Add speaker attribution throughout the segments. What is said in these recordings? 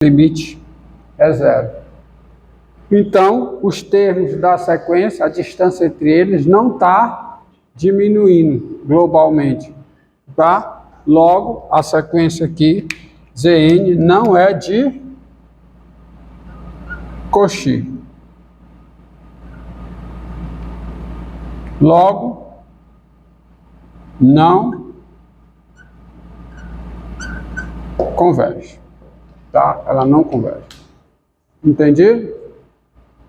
Speaker 1: limite é zero. Então, os termos da sequência, a distância entre eles não está diminuindo globalmente, tá? Logo, a sequência aqui, Zn, não é de Cauchy. Logo, não converge, tá? Ela não converge. Entendido?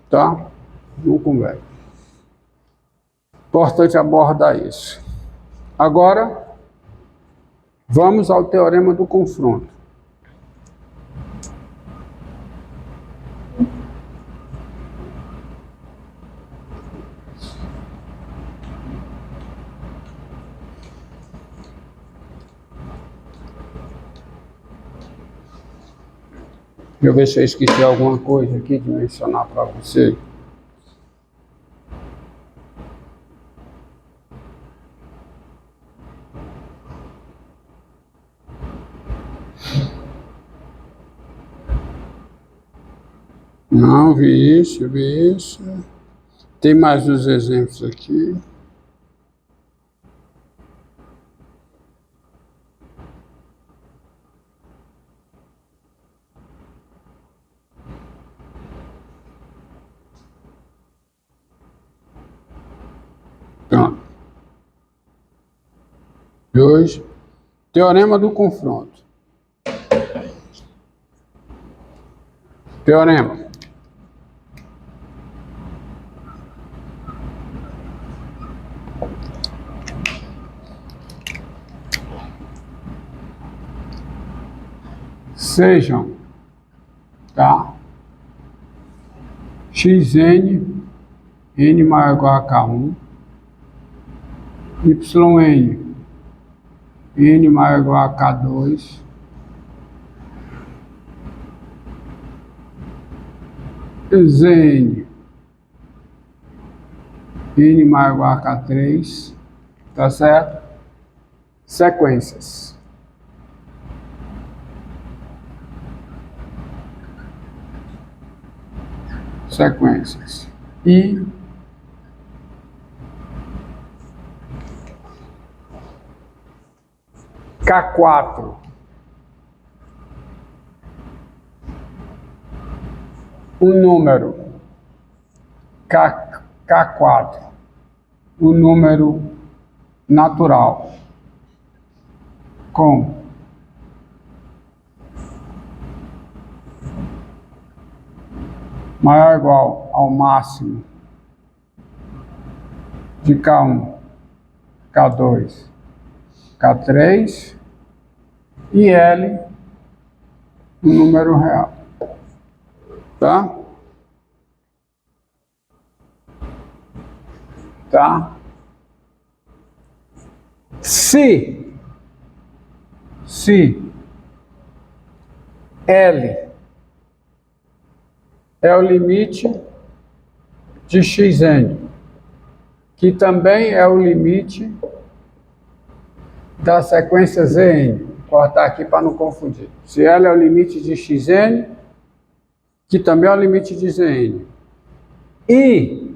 Speaker 1: Tá? Não converge. Importante abordar isso. Agora, vamos ao teorema do confronto. Deixa eu ver se eu esqueci alguma coisa aqui de mencionar para você. Não, vi isso, vi isso. Tem mais uns exemplos aqui. Pronto. E hoje, teorema do confronto. Teorema. Sejam, tá? Xn, n maior ou igual a K1, Yn, n maior ou igual a K2, Zn, n maior ou igual a K3, tá certo? Sequências. Sequências. E K4. Um número. K4. Um número natural. Com maior ou igual ao máximo de K1, K2, K3 e L, um número real. Tá? Tá? Se L é o limite de Xn, que também é o limite da sequência Zn. Vou cortar aqui para não confundir. Se L é o limite de Xn, que também é o limite de Zn. E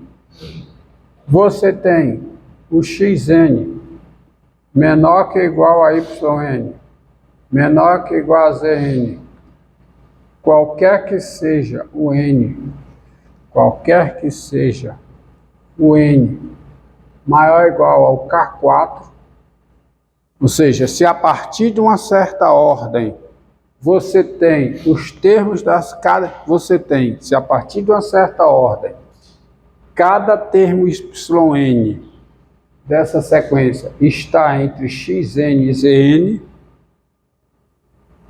Speaker 1: você tem o Xn menor que ou igual a Yn, menor que ou igual a Zn, qualquer que seja o N, qualquer que seja o N maior ou igual ao K4, ou seja, se a partir de uma certa ordem você tem os termos você tem, se a partir de uma certa ordem, cada termo Yn dessa sequência está entre Xn e Zn,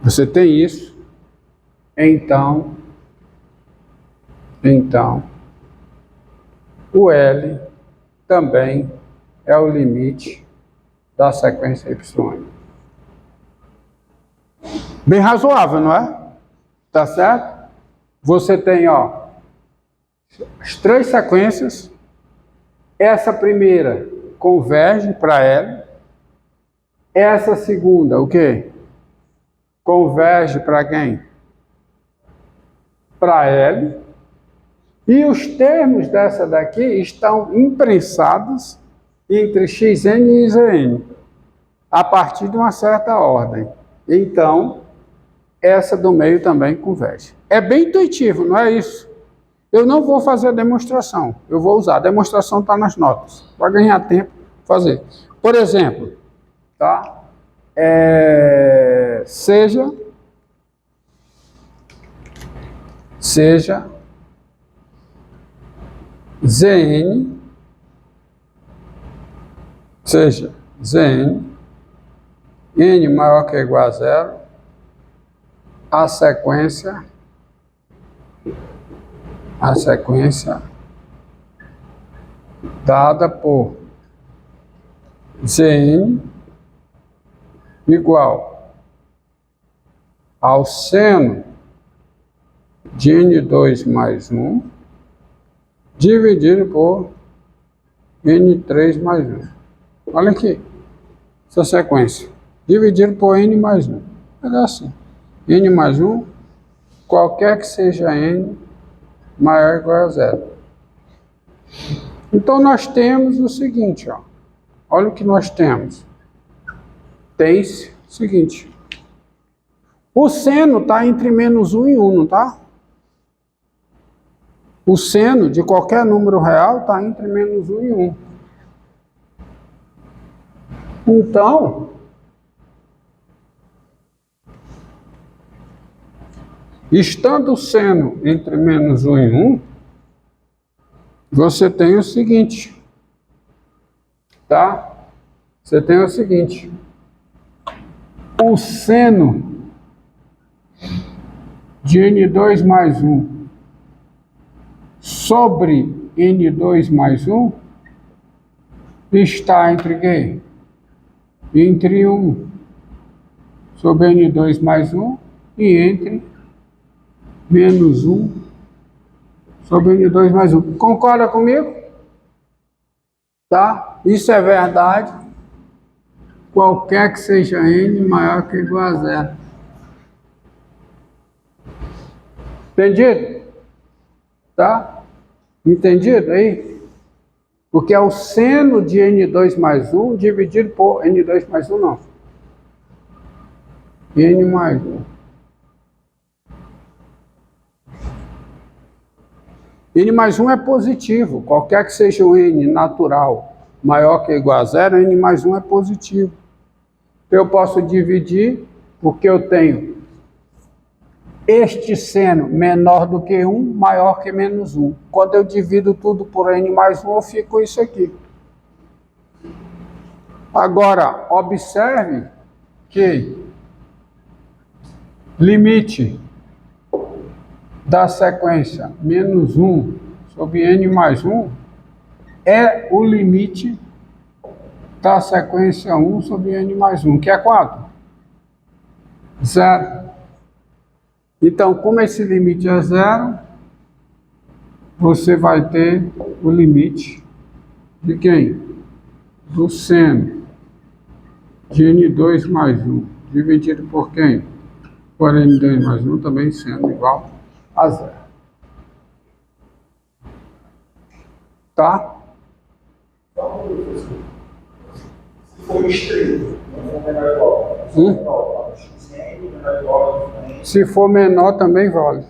Speaker 1: você tem isso, então o L também é o limite da sequência Y. Bem razoável, não é? Tá certo? Você tem, ó, as três sequências. Essa primeira converge para L. Essa segunda, o quê? Converge para quem? para L, e os termos dessa daqui estão imprensados entre xn e Zn, a partir de uma certa ordem. Então, essa do meio também converge. É bem intuitivo, não é isso? Eu não vou fazer a demonstração, eu vou usar. A demonstração está nas notas. Para ganhar tempo, fazer. Por exemplo, tá? Seja Zn, seja Zn, n maior que ou igual a zero, a sequência dada por Zn igual ao seno de N2 mais 1 dividido por N3 mais 1. Olha aqui, essa sequência. Dividido por N mais 1. É assim. N mais 1, qualquer que seja N, maior ou igual a zero. Então, nós temos o seguinte, ó. Olha o que nós temos. Tem o seguinte. O seno está entre menos 1 e 1, não está? O seno de qualquer número real está entre menos 1 e 1. Então, estando o seno entre menos 1 e 1, você tem o seguinte, tá? Você tem o seguinte, o seno de N2 mais 1 sobre N2 mais 1 está entre quê? Entre 1 sobre N2 mais 1 e entre menos 1 sobre N2 mais 1. Concorda comigo? Tá? Isso é verdade. Qualquer que seja N maior que ou igual a zero. Entendido? Tá? Entendido aí? Porque é o seno de N2 mais 1 dividido por N2 mais 1, não. N mais 1. N mais 1 é positivo. Qualquer que seja o N natural maior que ou igual a zero, N mais 1 é positivo. Eu posso dividir, porque eu tenho este seno menor do que 1, maior que menos 1. Quando eu divido tudo por N mais 1, eu fico com isso aqui. Agora, observe que limite da sequência menos 1 sobre N mais 1 é o limite da sequência 1 sobre N mais 1, que é 4. 0. Então, como esse limite é 0, você vai ter o limite de quem? Do seno de N2 mais 1, dividido por quem? Por N2 mais 1, também sendo igual a 0. Tá?
Speaker 2: Se for estreito, não for menor igual.
Speaker 1: Se for menor, também vale.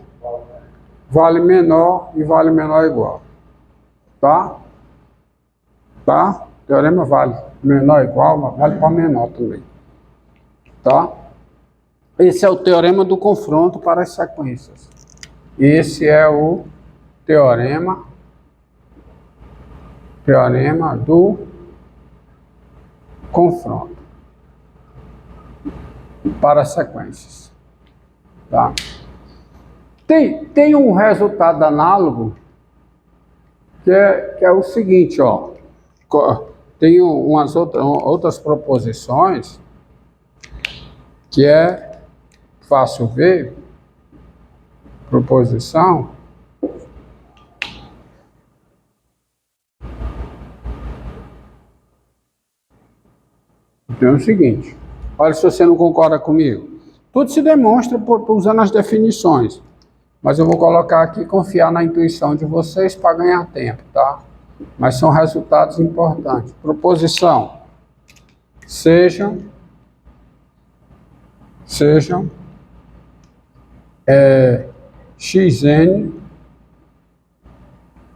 Speaker 1: Vale menor e vale menor igual. Tá? Tá? Teorema vale. Menor igual, mas vale para menor também. Tá? Esse é o teorema do confronto para as sequências. Esse é o teorema do confronto para as sequências. Tá? Tem um resultado análogo que é o seguinte, ó. Tem umas outras proposições que é fácil ver. Proposição. Então é o seguinte, olha se você não concorda comigo. Tudo se demonstra usando as definições. Mas eu vou colocar aqui e confiar na intuição de vocês para ganhar tempo, tá? Mas são resultados importantes. Proposição. Sejam xn,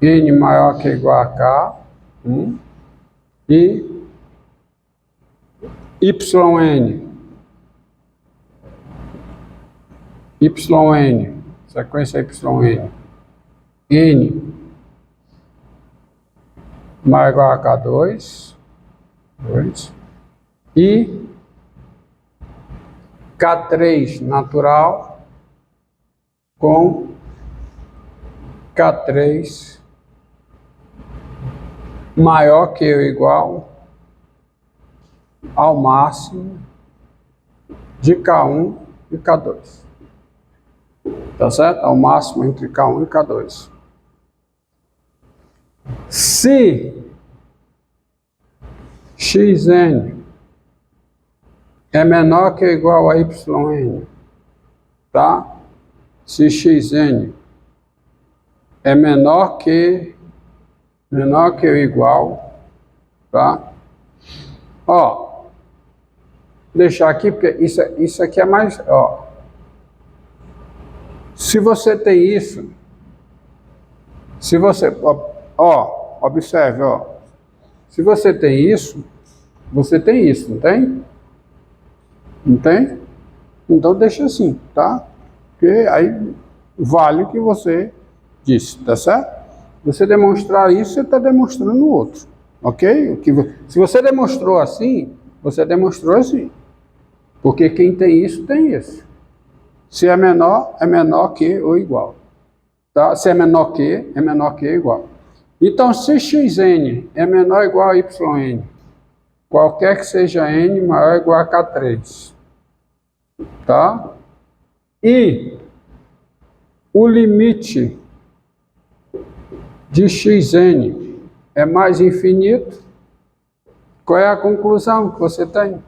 Speaker 1: n maior que ou igual a k, e yn, sequência yn, n maior ou igual a k2, e K3 natural com K3 maior que ou igual ao máximo de K1 e K2. Tá certo? Ao máximo entre K1 e K2. Se xn é menor que ou igual a yn, tá? Se xn é menor que ou igual, tá? Ó, deixar aqui porque isso aqui é mais, ó. Se você tem isso, se você, ó, observe, ó. Se você tem isso, você tem isso, não tem? Não tem? Então deixa assim, tá? Porque aí vale o que você disse, tá certo? Você demonstrar isso, você está demonstrando o outro, ok? Se você demonstrou assim, você demonstrou assim. Porque quem tem isso, tem isso. Se é menor que ou igual. Tá? Se é menor que ou igual. Então, se xn é menor ou igual a yn, qualquer que seja n maior ou igual a K3. Tá? E o limite de xn é mais infinito, qual é a conclusão que você tem?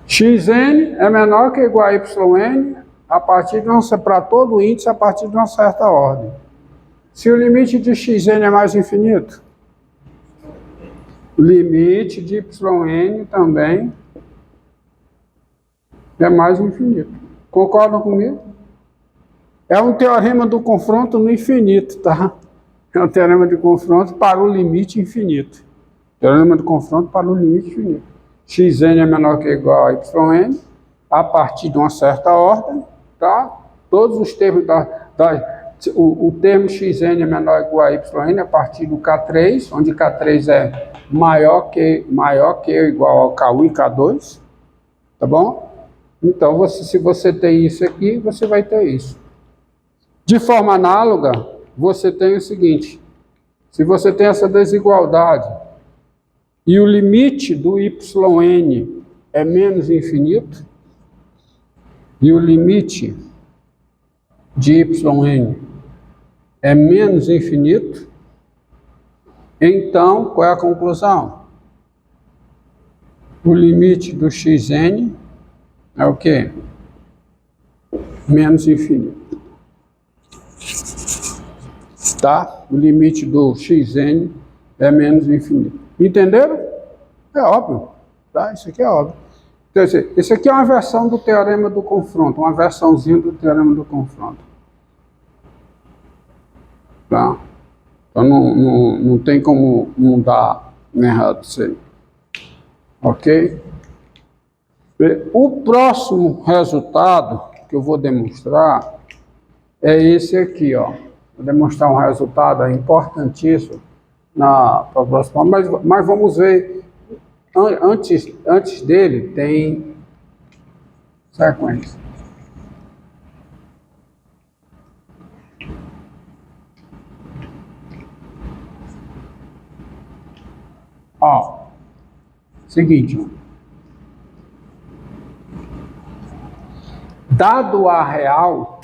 Speaker 1: Xn é menor que ou igual a yn a partir de para todo índice a partir de uma certa ordem. Se o limite de xn é mais infinito, o limite de yn também é mais infinito. Concordam comigo? É um teorema do confronto no infinito, tá? É um teorema de confronto para o limite infinito. Teorema de confronto para o limite infinito. Xn é menor que ou igual a yn a partir de uma certa ordem, tá? Todos os termos o termo xn é menor ou igual a yn a partir do K3, onde K3 é maior que ou igual ao K1 e K2, tá bom? Então, se você tem isso aqui, você vai ter isso. De forma análoga, você tem o seguinte, se você tem essa desigualdade e o limite do yn é menos infinito, e o limite de yn é menos infinito, então, qual é a conclusão? O limite do xn é o quê? Menos infinito. Tá? O limite do xn é menos infinito. Entenderam? É óbvio. Tá? Isso aqui é óbvio. Quer dizer, isso aqui é uma versão do teorema do confronto, uma versãozinha do teorema do confronto. Tá? Então não tem como mudar errado isso aí. Ok? O próximo resultado que eu vou demonstrar é esse aqui, ó. Vou demonstrar um resultado importantíssimo na próxima, mas vamos ver, antes dele tem sequência. Ó, seguinte, ó. Dado A real,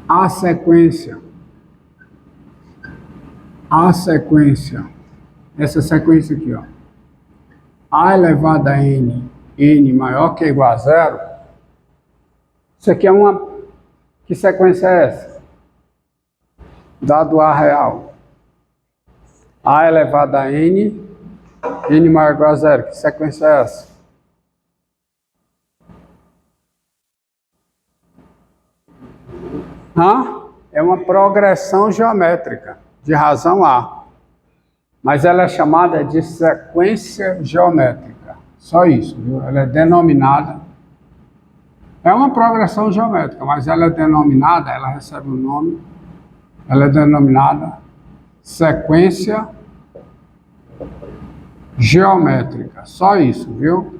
Speaker 1: a sequência, essa sequência aqui, ó, A elevado a N, N maior que ou igual a zero, isso aqui é uma, que sequência é essa? Dado A real, A elevado a N, N maior ou igual a zero, que sequência é essa? É uma progressão geométrica, de razão A. Mas ela é chamada de sequência geométrica. Só isso, viu? Ela é denominada. É uma progressão geométrica, mas ela é denominada, ela recebe um nome, ela é denominada sequência geométrica. Só isso, viu?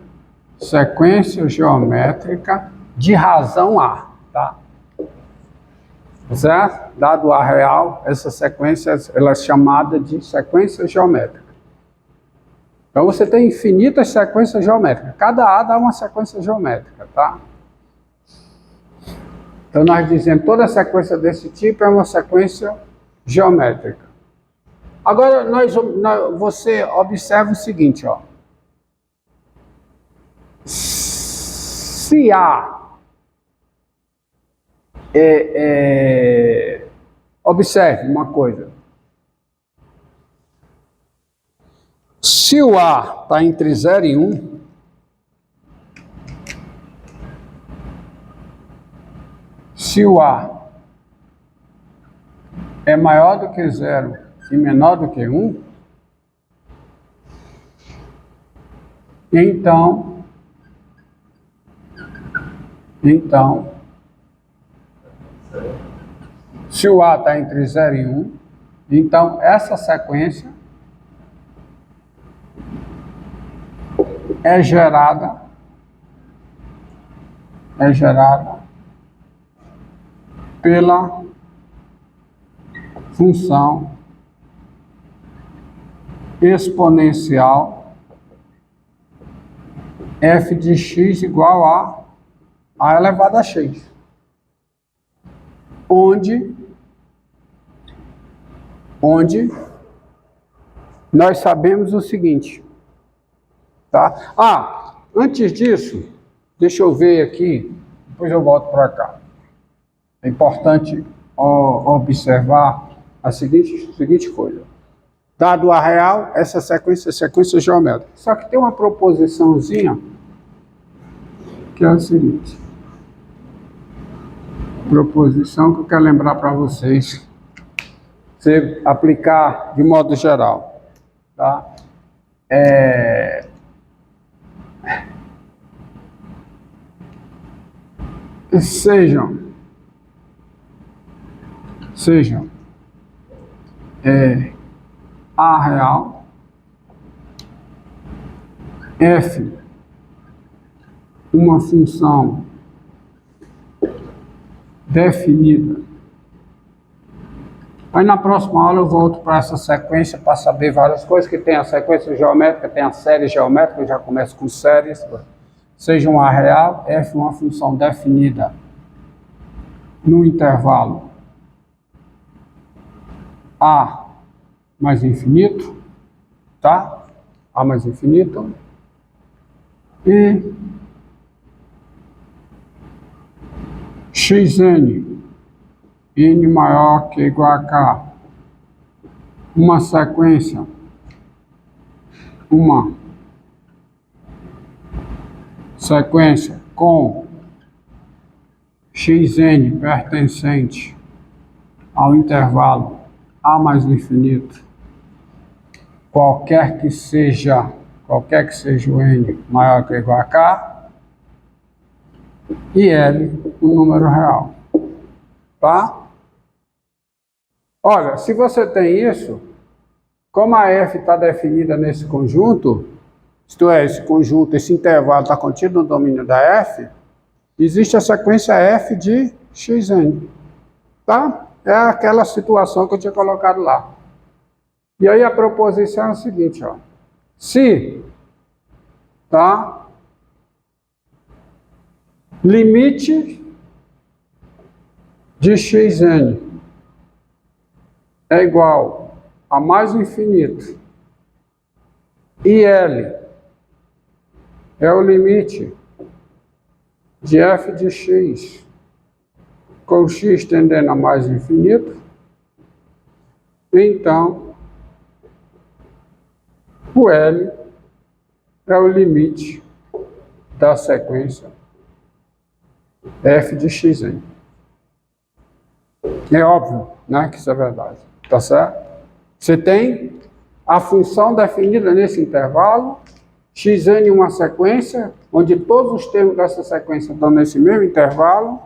Speaker 1: Sequência geométrica de razão A, tá? Certo? Dado A real, essa sequência ela é chamada de sequência geométrica. Então você tem infinitas sequências geométricas. Cada A dá uma sequência geométrica, tá? Então nós dizemos toda sequência desse tipo é uma sequência geométrica. Agora você observa o seguinte, ó. Se A observe uma coisa. Se o A está entre 0 e 1, se o A é maior do que 0 e menor do que 1, então, se o A está entre 0 e 1, então essa sequência é gerada pela função exponencial f de x igual a elevado a x, onde nós sabemos o seguinte, tá? Antes disso, deixa eu ver aqui, depois eu volto para cá. É importante observar a seguinte coisa. Dado A real, essa sequência é sequência geométrica. Só que tem uma proposiçãozinha que é a seguinte. Proposição que eu quero lembrar para vocês. Você aplicar de modo geral, tá? Sejam A real, f uma função definida. Aí na próxima aula eu volto para essa sequência para saber várias coisas, que tem a sequência geométrica, tem a série geométrica, eu já começo com séries. Seja um A real, f uma função definida no intervalo A mais infinito, tá? A mais infinito. E xn, n maior que ou igual a k, uma sequência com xn pertencente ao intervalo A mais infinito, qualquer que seja o n maior que ou igual a k, e L, um número real, tá? Olha, se você tem isso, como a F está definida nesse conjunto, isto é, esse conjunto, esse intervalo está contido no domínio da F, existe a sequência F de Xn, tá? É aquela situação que eu tinha colocado lá. E aí a proposição é a seguinte, ó. Se, tá? Limite de xn é igual a mais o infinito e L é o limite de f de x com x tendendo a mais o infinito, então o L é o limite da sequência f de xn. É óbvio, né, que isso é verdade, tá certo? Você tem a função definida nesse intervalo, xn uma sequência, onde todos os termos dessa sequência estão nesse mesmo intervalo.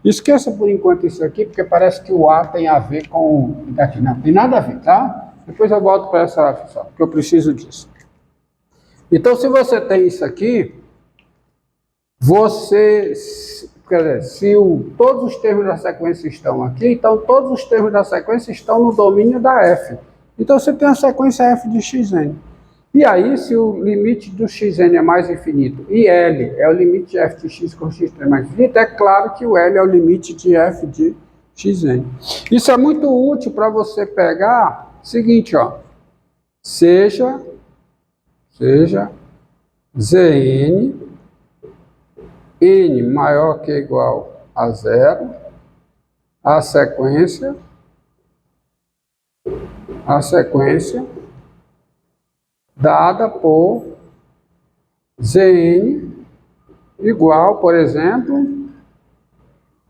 Speaker 1: Esqueça por enquanto isso aqui, porque parece que o A tem a ver com o daqui. Não, tem nada a ver, tá? Depois eu volto para essa função, porque eu preciso disso. Então, se você tem isso aqui, você... Quer dizer, todos os termos da sequência estão aqui, então todos os termos da sequência estão no domínio da f. Então você tem a sequência f de xn. E aí, se o limite do xn é mais infinito e L é o limite de f de x com x é mais infinito, é claro que o L é o limite de f de xn. Isso é muito útil para você pegar o seguinte, ó, seja Zn n maior que ou igual a 0, a sequência dada por Zn igual, por exemplo,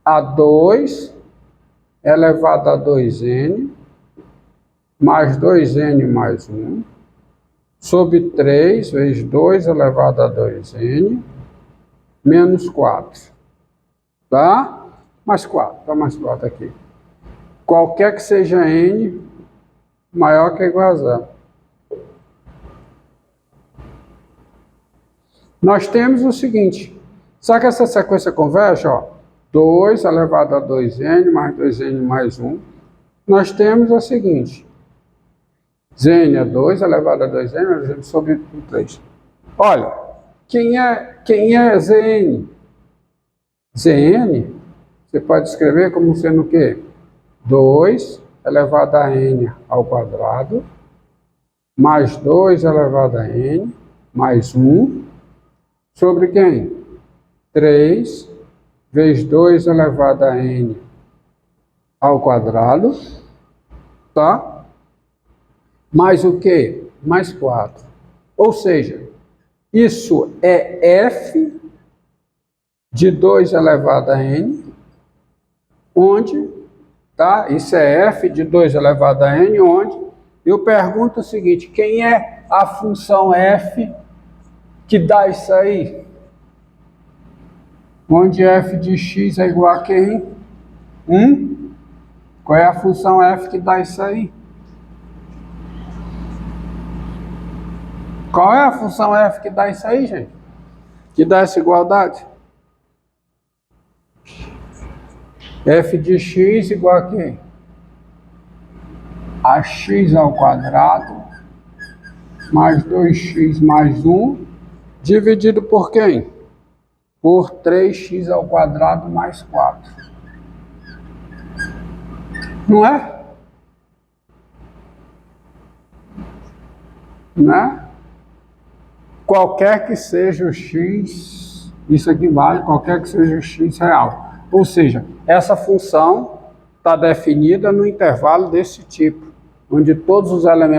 Speaker 1: a 2 elevado a 2n mais 2n mais 1 sobre 3 vezes 2 elevado a 2n menos 4, tá? Mais 4, tá mais 4 aqui. Qualquer que seja n maior que ou igual a 0. Nós temos o seguinte, sabe que essa sequência converge, ó, 2 elevado a 2n mais 2n mais 1, nós temos o seguinte, Zn é 2 elevado a 2n mais 2n sobre 3. Olha, quem é Zn? Zn, você pode escrever como sendo o quê? 2 elevado a n ao quadrado, mais 2 elevado a n, mais 1, sobre quem? 3 vezes 2 elevado a n ao quadrado, tá? Mais o quê? Mais 4. Ou seja, isso é f de 2 elevado a n, onde, tá? Isso é f de 2 elevado a n, onde eu pergunto o seguinte, quem é a função f que dá isso aí? Onde f de x é igual a quem? Qual é a função f que dá isso aí? Qual é a função f que dá isso aí, gente? Que dá essa igualdade? F de x igual a quem? A x ao quadrado mais 2x mais 1 dividido por quem? Por 3x ao quadrado mais 4. Não é? Né? Qualquer que seja o x, isso aqui vale qualquer que seja o x real. Ou seja, essa função está definida no intervalo desse tipo, onde todos os elementos